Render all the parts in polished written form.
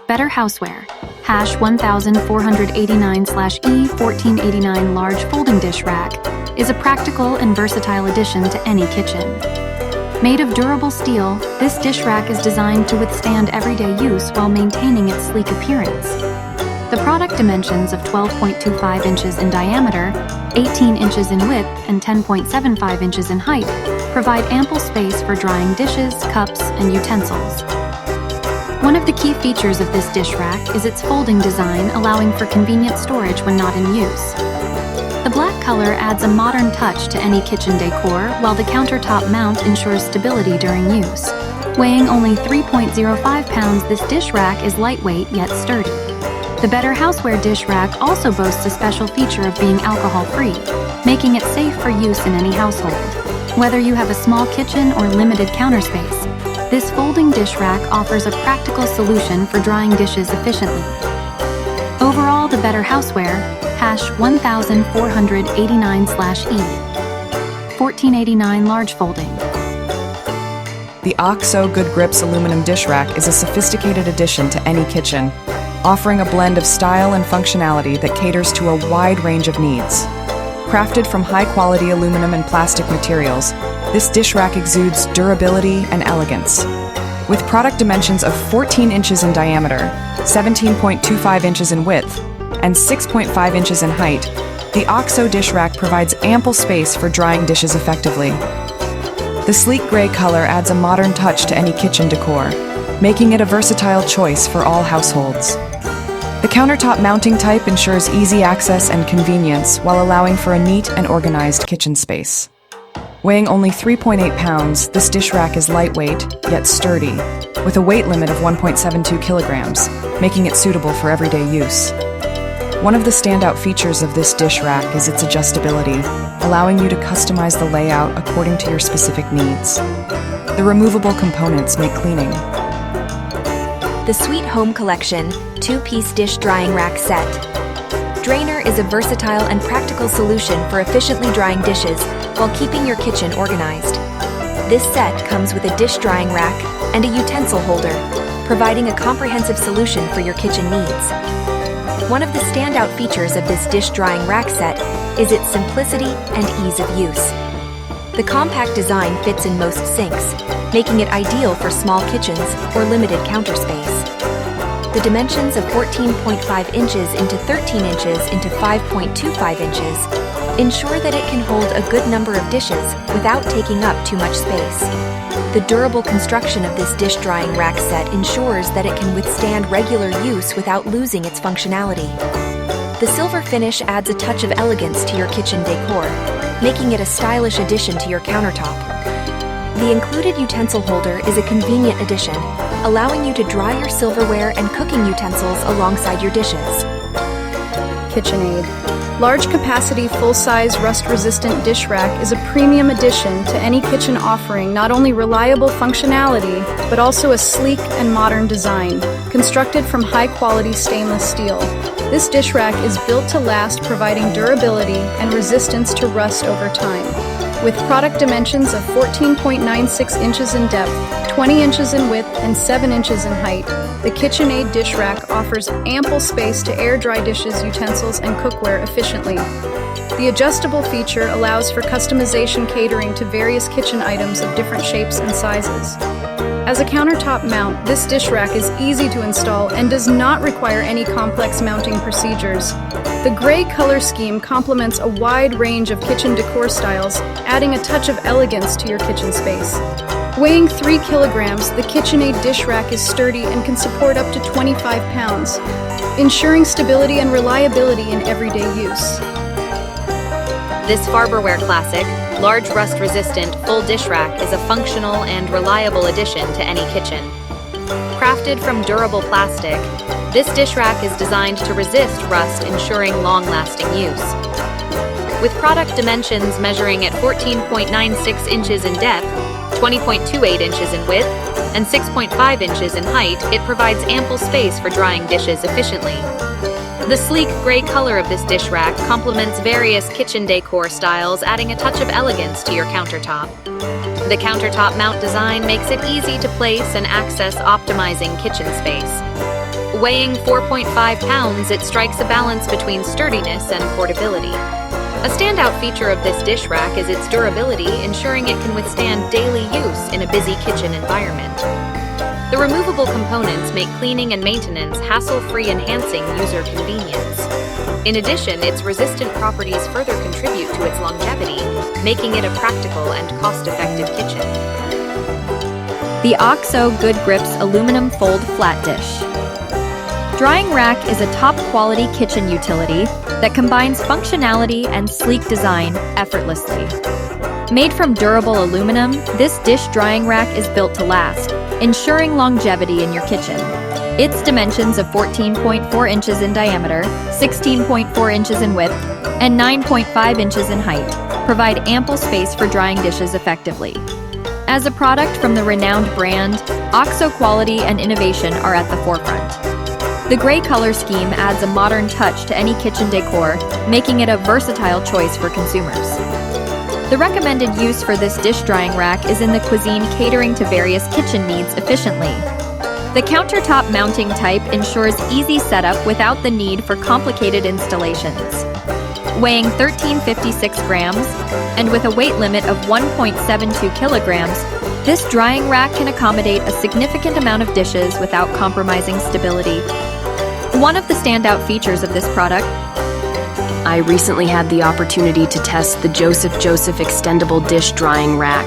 Better Houseware, #1489/E1489 large folding dish rack, is a practical and versatile addition to any kitchen. Made of durable steel, this dish rack is designed to withstand everyday use while maintaining its sleek appearance. The product dimensions of 12.25 inches in diameter, 18 inches in width, and 10.75 inches in height provide ample space for drying dishes, cups, and utensils. One of the key features of this dish rack is its folding design, allowing for convenient storage when not in use. The black color adds a modern touch to any kitchen decor, while the countertop mount ensures stability during use. Weighing only 3.05 pounds, this dish rack is lightweight yet sturdy. The Better Houseware dish rack also boasts a special feature of being alcohol-free, making it safe for use in any household. Whether you have a small kitchen or limited counter space, this folding dish rack offers a practical solution for drying dishes efficiently. Overall, the Better Houseware, #1489/E, 1489 large folding. The Oxo Good Grips aluminum dish rack is a sophisticated addition to any kitchen, offering a blend of style and functionality that caters to a wide range of needs. Crafted from high-quality aluminum and plastic materials, this dish rack exudes durability and elegance. With product dimensions of 14 inches in diameter, 17.25 inches in width, and 6.5 inches in height, the Oxo dish rack provides ample space for drying dishes effectively. The sleek gray color adds a modern touch to any kitchen decor, making it a versatile choice for all households. The countertop mounting type ensures easy access and convenience while allowing for a neat and organized kitchen space. Weighing only 3.8 pounds, this dish rack is lightweight, yet sturdy, with a weight limit of 1.72 kilograms, making it suitable for everyday use. One of the standout features of this dish rack is its adjustability, allowing you to customize the layout according to your specific needs. The removable components make cleaning. The Sweet Home Collection 2-piece dish drying rack set. Drainer is a versatile and practical solution for efficiently drying dishes while keeping your kitchen organized. This set comes with a dish drying rack and a utensil holder, providing a comprehensive solution for your kitchen needs. One of the standout features of this dish drying rack set is its simplicity and ease of use. The compact design fits in most sinks, making it ideal for small kitchens or limited counter space. The dimensions of 14.5 inches into 13 inches into 5.25 inches ensure that it can hold a good number of dishes without taking up too much space. The durable construction of this dish drying rack set ensures that it can withstand regular use without losing its functionality. The silver finish adds a touch of elegance to your kitchen decor, making it a stylish addition to your countertop. The included utensil holder is a convenient addition, allowing you to dry your silverware and cooking utensils alongside your dishes. KitchenAid. Large capacity, full-size, rust-resistant dish rack is a premium addition to any kitchen, offering not only reliable functionality, but also a sleek and modern design. Constructed from high-quality stainless steel, this dish rack is built to last, providing durability and resistance to rust over time. With product dimensions of 14.96 inches in depth, 20 inches in width, and 7 inches in height, the KitchenAid dish rack offers ample space to air dry dishes, utensils, and cookware efficiently. The adjustable feature allows for customization, catering to various kitchen items of different shapes and sizes. As a countertop mount, this dish rack is easy to install and does not require any complex mounting procedures. The gray color scheme complements a wide range of kitchen decor styles, adding a touch of elegance to your kitchen space. Weighing 3 kilograms, the KitchenAid dish rack is sturdy and can support up to 25 pounds, ensuring stability and reliability in everyday use. This Farberware classic, large rust-resistant full dish rack is a functional and reliable addition to any kitchen. Crafted from durable plastic, this dish rack is designed to resist rust, ensuring long-lasting use. With product dimensions measuring at 14.96 inches in depth, 20.28 inches in width, and 6.5 inches in height, it provides ample space for drying dishes efficiently. The sleek gray color of this dish rack complements various kitchen decor styles, adding a touch of elegance to your countertop. The countertop mount design makes it easy to place and access, optimizing kitchen space. Weighing 4.5 pounds, it strikes a balance between sturdiness and portability. A standout feature of this dish rack is its durability, ensuring it can withstand daily use in a busy kitchen environment. The removable components make cleaning and maintenance hassle-free, enhancing user convenience. In addition, its resistant properties further contribute to its longevity, making it a practical and cost-effective kitchen. The Oxo Good Grips Aluminum Fold Flat Dish. Drying rack is a top-quality kitchen utility that combines functionality and sleek design effortlessly. Made from durable aluminum, this dish drying rack is built to last, ensuring longevity in your kitchen. Its dimensions of 14.4 inches in diameter, 16.4 inches in width, and 9.5 inches in height provide ample space for drying dishes effectively. As a product from the renowned brand, Oxo quality and innovation are at the forefront. The gray color scheme adds a modern touch to any kitchen decor, making it a versatile choice for consumers. The recommended use for this dish drying rack is in the cuisine, catering to various kitchen needs efficiently. The countertop mounting type ensures easy setup without the need for complicated installations. Weighing 1356 grams and with a weight limit of 1.72 kilograms, this drying rack can accommodate a significant amount of dishes without compromising stability. One of the standout features of this product. I recently had the opportunity to test the Joseph extendable dish drying rack,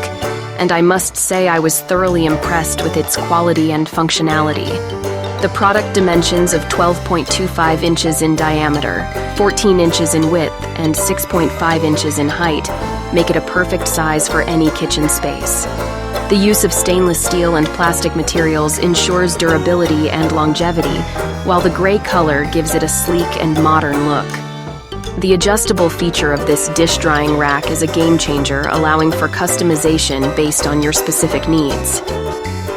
and I must say I was thoroughly impressed with its quality and functionality. The product dimensions of 12.25 inches in diameter, 14 inches in width, and 6.5 inches in height make it a perfect size for any kitchen space. The use of stainless steel and plastic materials ensures durability and longevity, while the gray color gives it a sleek and modern look. The adjustable feature of this dish drying rack is a game changer, allowing for customization based on your specific needs.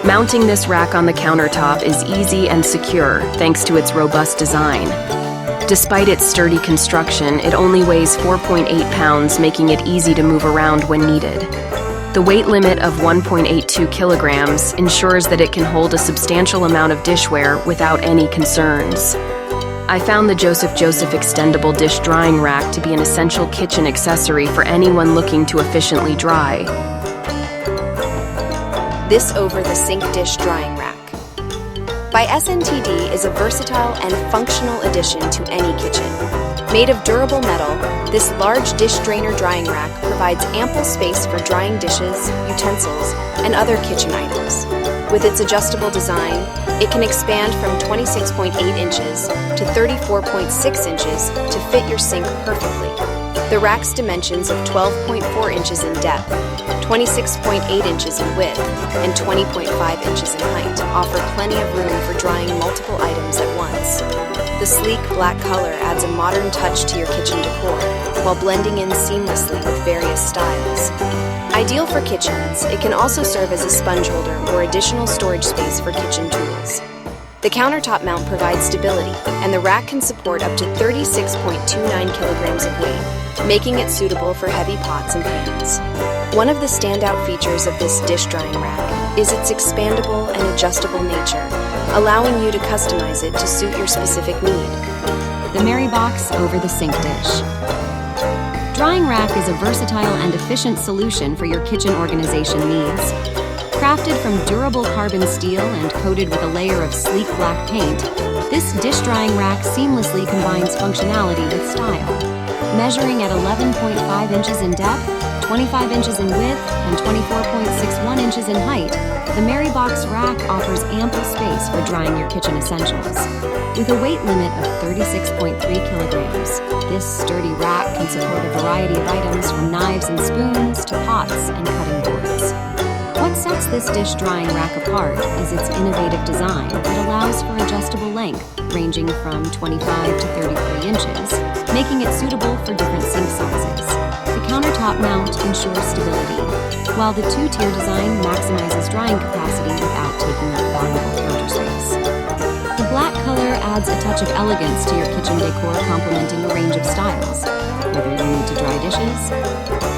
Mounting this rack on the countertop is easy and secure thanks to its robust design. Despite its sturdy construction, it only weighs 4.8 pounds, making it easy to move around when needed. The weight limit of 1.82 kilograms ensures that it can hold a substantial amount of dishware without any concerns. I found the Joseph extendable dish drying rack to be an essential kitchen accessory for anyone looking to efficiently dry. This over-the-sink dish drying rack by SNTD is a versatile and functional addition to any kitchen. Made of durable metal, this large dish drainer drying rack provides ample space for drying dishes, utensils, and other kitchen items. With its adjustable design, it can expand from 26.8 inches to 34.6 inches to fit your sink perfectly. The rack's dimensions of 12.4 inches in depth, 26.8 inches in width, and 20.5 inches in height offer plenty of room for drying multiple items at once. The sleek black color adds a modern touch to your kitchen decor, while blending in seamlessly with various styles. Ideal for kitchens, it can also serve as a sponge holder or additional storage space for kitchen tools. The countertop mount provides stability, and the rack can support up to 36.29 kilograms of weight, making it suitable for heavy pots and pans. One of the standout features of this dish drying rack is its expandable and adjustable nature, allowing you to customize it to suit your specific need. The Mary Box over the sink dish. Drying rack is a versatile and efficient solution for your kitchen organization needs. Crafted from durable carbon steel and coated with a layer of sleek black paint, this dish drying rack seamlessly combines functionality with style. Measuring at 11.5 inches in depth, 25 inches in width, and 24.61 inches in height, the Mary Box rack offers ample space for drying your kitchen essentials. With a weight limit of 36.3 kilograms, this sturdy rack can support a variety of items from knives and spoons to pots and cutting boards. What sets this dish drying rack apart is its innovative design that allows for adjustable length ranging from 25 to 33 inches, making it suitable for different sink sizes. The countertop mount ensures stability, while the two-tier design maximizes drying capacity without taking up valuable counter space. The black color adds a touch of elegance to your kitchen decor, complementing a range of styles. Whether you need to dry dishes,